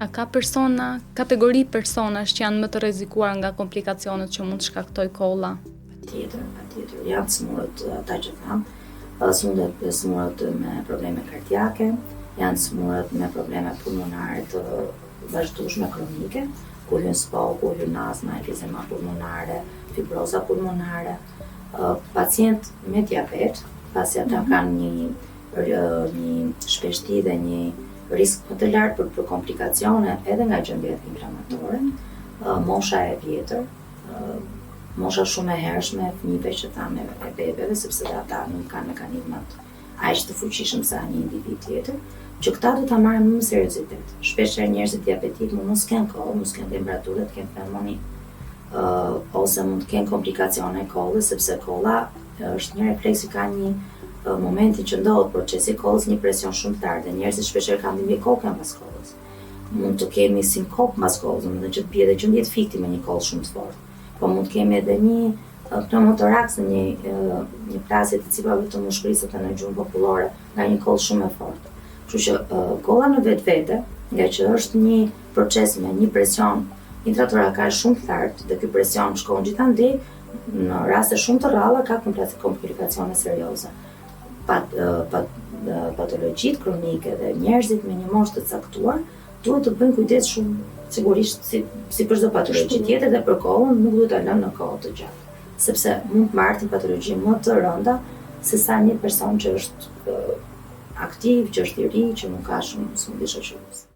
A ka kategori personash që janë më të rrezikuar nga komplikacionet që mund të shkaktoj kolla? Patjetër. Janë smurët ata që tham, smurët me probleme kardiake, janë smurët me probleme pulmonare të vazhdueshme kronike, kur hyn SPO, kur hyn astma, emfizema pulmonare, fibroza pulmonare, pacient me diabet, pasi ata kanë një shpeshti dhe një risk më të lartë për komplikacione edhe nga gjendjet inflamatore, mosha e vjetër, mosha shumë e hershme e fëmijëve që thamë e bebeve, sepse ata nuk kanë mekanizmat aq të fuqishëm sa një individ tjetër, që këta do ta marrin më seriozitet. Shpeshherë njerëzit diabetik mund mos kenë kollë, mos kenë temperaturë, të kenë pneumoni, ose mund të kenë komplikacione kollës, sepse kolla është një refleks që ka një momentin që ndodhet procesi i kollës një presion shumë të lartë dhe njerëzit shpeshherë kanë dhimbje kokën pas kollës. Mund të kemi sinkop pas kollës, domethënë që të bie dhe që ndjet fikti me një kollë shumë të fortë. Po mund të kemi edhe një pneumotoraks në një plasje të cipave të mushkërisë në gjuhën popullore nga një kollë shumë e fortë. Kështu që kolla në vetvete, nga që është një proces me një presion intratorakal shumë të lartë dhe ky presion shkon gjithandej në raste shumë të rralla ka komplikacione serioze. Patologjitë kronike dhe njerëzit me një moshë të caktuar duhet të bëjnë kujdes shumë sigurisht si për çdo patologji tjetër dhe për kollën nuk duhet ta lënë në kohë të gjatë, sepse mund të marrë patologji më të rënda se sa një person që është aktiv, që është i ri, që nuk ka shumë smundje shoqëruese.